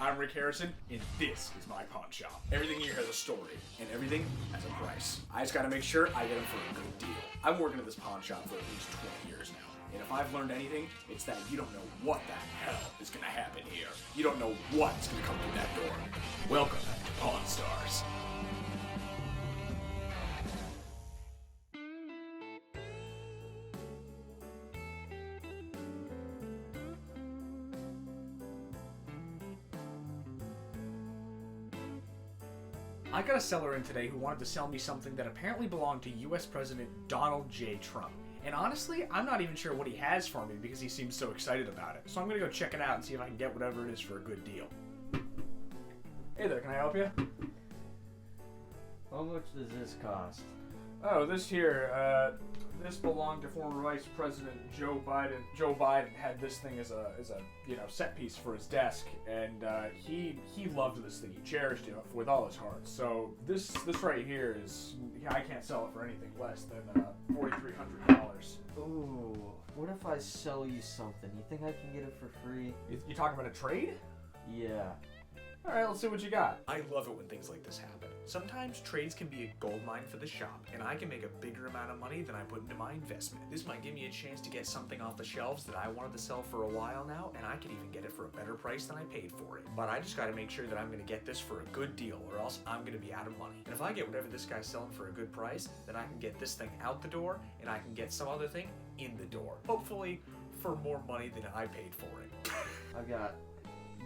I'm Rick Harrison, and this is my pawn shop. Everything here has a story, and everything has a price. I just gotta make sure I get them for a good deal. I've been working at this pawn shop for at least 20 years now. And if I've learned anything, it's that you don't know what the hell is gonna happen here. You don't know what's gonna come through that door. Welcome to Pawn Stars. I got a seller in today who wanted to sell me something that apparently belonged to US President Donald J. Trump. And honestly, I'm not even sure what he has for me because he seems so excited about it. So I'm gonna go check it out and see if I can get whatever it is for a good deal. Hey there, can I help you? How much does this cost? Oh, this here, this belonged to former Vice President Joe Biden. Joe Biden had this thing as a set piece for his desk, and he loved this thing. He cherished it with all his heart. So this right here is, I can't sell it for anything less than $4,300. Ooh, what if I sell you something? You think I can get it for free? You talking about a trade? Yeah. All right, let's see what you got. I love it when things like this happen. Sometimes trades can be a gold mine for the shop, and I can make a bigger amount of money than I put into my investment. This might give me a chance to get something off the shelves that I wanted to sell for a while now, and I could even get it for a better price than I paid for it. But I just gotta make sure that I'm gonna get this for a good deal, or else I'm gonna be out of money. And if I get whatever this guy's selling for a good price, then I can get this thing out the door, and I can get some other thing in the door. Hopefully for more money than I paid for it. I've got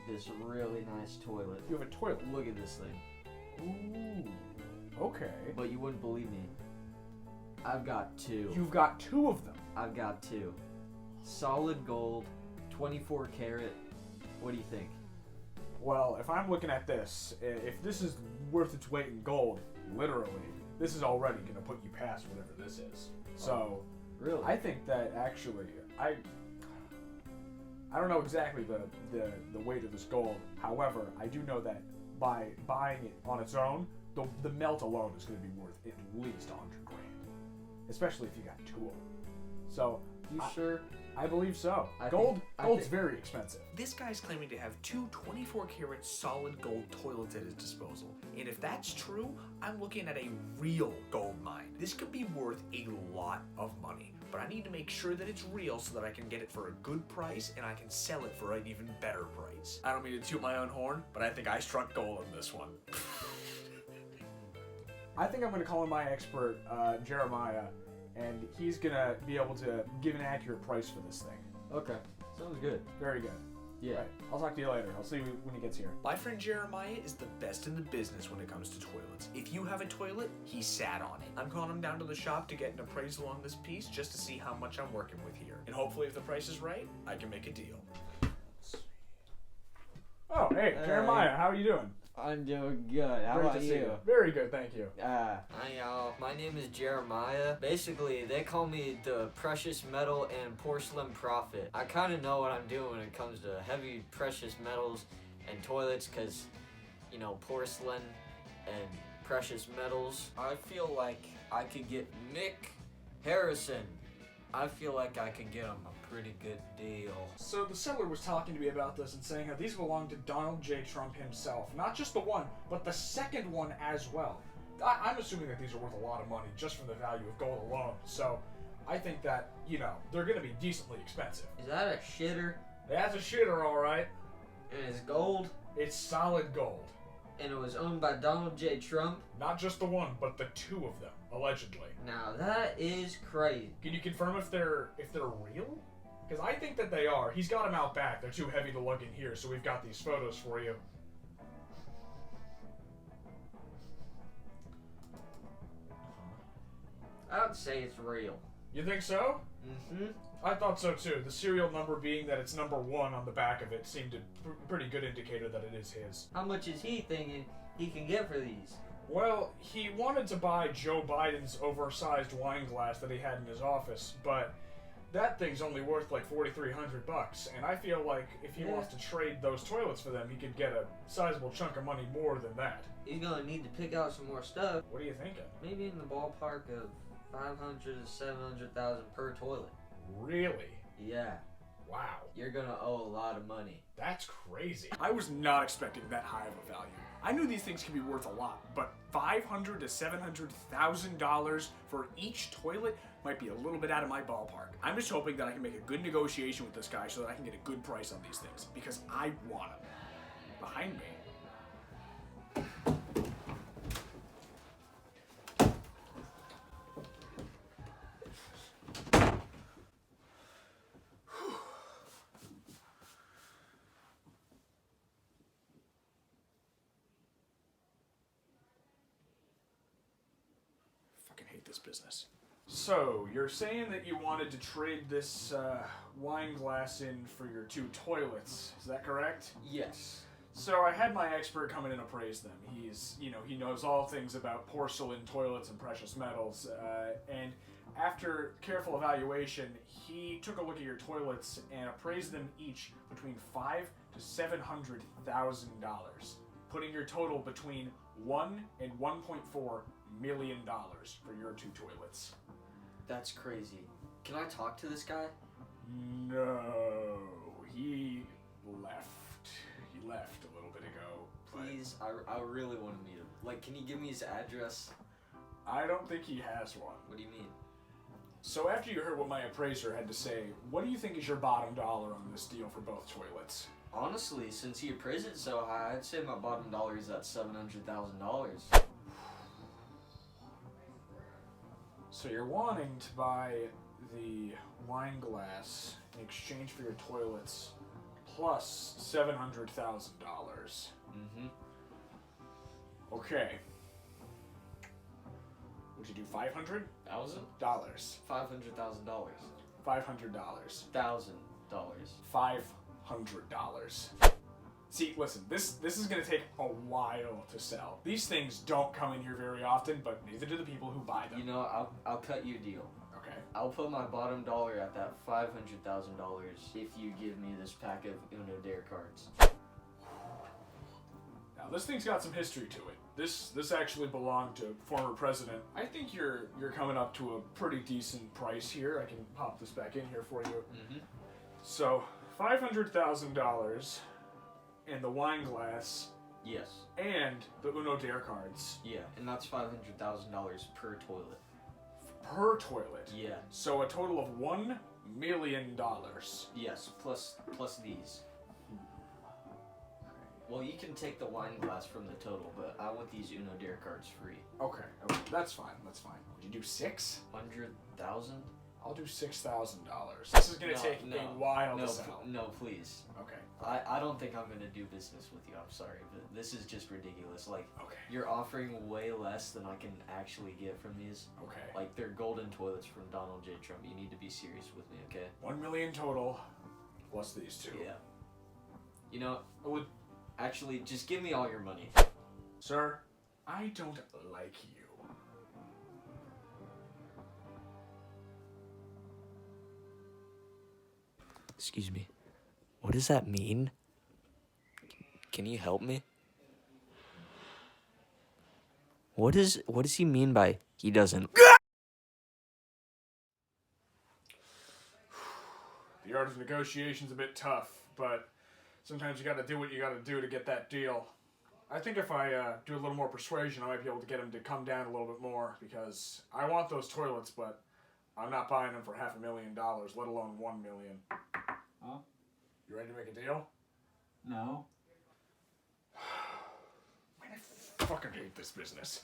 this really nice toilet. You have a toilet. Look at this thing. Ooh. Okay. But you wouldn't believe me. I've got two. You've got two of them. I've got two. Solid gold, 24 karat. What do you think? Well, if I'm looking at this, if this is worth its weight in gold, literally, this is already going to put you past whatever this is. So, really? I think that actually, I don't know exactly the weight of this gold. However, I do know that by buying it on its own, the melt alone is going to be worth at least 100 grand, especially if you got two of them. So, You sure? I believe so. I Gold's think- very expensive. This guy's claiming to have two 24 karat solid gold toilets at his disposal. And if that's true, I'm looking at a real gold mine. This could be worth a lot of money, but I need to make sure that it's real so that I can get it for a good price and I can sell it for an even better price. I don't mean to toot my own horn, but I think I struck gold on this one. I think I'm going to call in my expert, Jeremiah, and he's going to be able to give an accurate price for this thing. Okay. Sounds good. Very good. Yeah. Right. I'll talk to you later. I'll see you when he gets here. My friend Jeremiah is the best in the business when it comes to toilets. If you have a toilet, he sat on it. I'm calling him down to the shop to get an appraisal on this piece just to see how much I'm working with here. And hopefully if the price is right, I can make a deal. Oh, hey, Jeremiah, how are you doing? I'm doing good. How Great about to see you? Very good, thank you. Hi y'all, my name is Jeremiah. Basically, they call me the precious metal and porcelain prophet. I kind of know what I'm doing when it comes to heavy precious metals and toilets because, you know, porcelain and precious metals. I feel like I could get Mick Harrison. I feel like I could get him a pretty good deal. So the seller was talking to me about this and saying how these belong to Donald J. Trump himself. Not just the one, but the second one as well. I'm assuming that these are worth a lot of money just from the value of gold alone. So I think that, they're going to be decently expensive. Is that a shitter? That's a shitter, all right. And it's gold? It's solid gold. And it was owned by Donald J. Trump? Not just the one, but the two of them, allegedly. Now that is crazy. Can you confirm if they're real? Because I think that they are. He's got them out back. They're too heavy to lug in here, so we've got these photos for you. I would say it's real. You think so? Mm-hmm. I thought so too. The serial number being that it's number 1 on the back of it seemed a pretty good indicator that it is his. How much is he thinking he can get for these? Well, he wanted to buy Joe Biden's oversized wine glass that he had in his office, but that thing's only worth like $4,300, and I feel like if he wants to trade those toilets for them, he could get a sizable chunk of money more than that. He's gonna need to pick out some more stuff. What are you thinking? Maybe in the ballpark of 500 to 700,000 per toilet. Really? Yeah. Wow. You're gonna owe a lot of money. That's crazy. I was not expecting that high of a value. I knew these things could be worth a lot, but $500,000 to $700,000 for each toilet might be a little bit out of my ballpark. I'm just hoping that I can make a good negotiation with this guy so that I can get a good price on these things, because I want them. Behind me. Hate this business. So, you're saying that you wanted to trade this wine glass in for your 2 toilets, is that correct? Yes. So I had my expert come in and appraise them. He's, he knows all things about porcelain, toilets, and precious metals, and after careful evaluation, he took a look at your toilets and appraised them each between $500,000 to $700,000, putting your total between $1 and $1.4 million for your 2 toilets. That's crazy. Can I talk to this guy? No, he left. He left a little bit ago. Please, I really want to meet him. Like, can you give me his address? I don't think he has one. What do you mean? So after you heard what my appraiser had to say, what do you think is your bottom dollar on this deal for both toilets? Honestly, since he appraised it so high, I'd say my bottom dollar is at $700,000. So you're wanting to buy the wine glass in exchange for your toilets plus $700,000. Mm-hmm. Okay. Would you do $500,000? $500,000. $500. $500. See, listen, this is gonna take a while to sell. These things don't come in here very often, but neither do the people who buy them. You know, I'll cut you a deal. Okay. I'll put my bottom dollar at that $500,000 if you give me this pack of Uno Dare cards. Now this thing's got some history to it. This actually belonged to former president. I think you're coming up to a pretty decent price here. I can pop this back in here for you. Mm-hmm. So $500,000 and the wine glass. Yes. And the Uno Dare cards. Yeah, and that's $500,000 per toilet. Per toilet. Yeah. So a total of $1 million. Yes, plus these. Well, you can take the wine glass from the total, but I want these Uno Dare cards free. Okay, that's fine. Would you do 6? 100,000? I'll do $6,000. This is gonna take a while to sell. No, please. Okay. I don't think I'm gonna do business with you. I'm sorry, but this is just ridiculous. Like, okay. You're offering way less than I can actually get from these. Okay. Like, they're golden toilets from Donald J. Trump. You need to be serious with me, okay? 1 million total, plus these 2. Yeah. You know, actually, just give me all your money. Sir, I don't like you. Excuse me. What does that mean? Can you help me? What does he mean by he doesn't? The art of negotiation's a bit tough, but sometimes you gotta do what you gotta do to get that deal. I think if I do a little more persuasion, I might be able to get him to come down a little bit more, because I want those toilets, but I'm not buying them for $500,000, let alone $1 million. Huh? You ready to make a deal? No. Man, I fucking hate this business.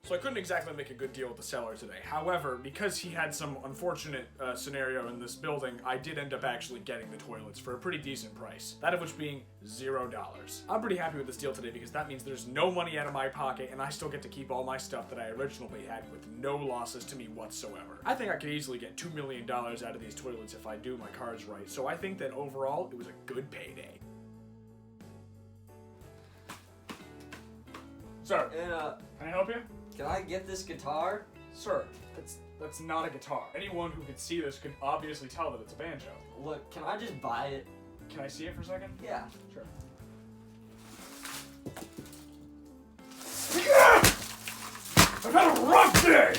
So I couldn't exactly make a good deal with the seller today. However, because he had some unfortunate scenario in this building, I did end up actually getting the toilets for a pretty decent price. That of which being $0. I'm pretty happy with this deal today because that means there's no money out of my pocket and I still get to keep all my stuff that I originally had with no losses to me whatsoever. I think I could easily get $2 million out of these toilets if I do my cards right. So I think that overall, it was a good payday. Sir, And, can I help you? can I get this guitar? Sir, that's not a guitar. Anyone who could see this could obviously tell that it's a banjo. Look, can I just buy it? Can I see it for a second? Yeah. Sure. I've had a rough day!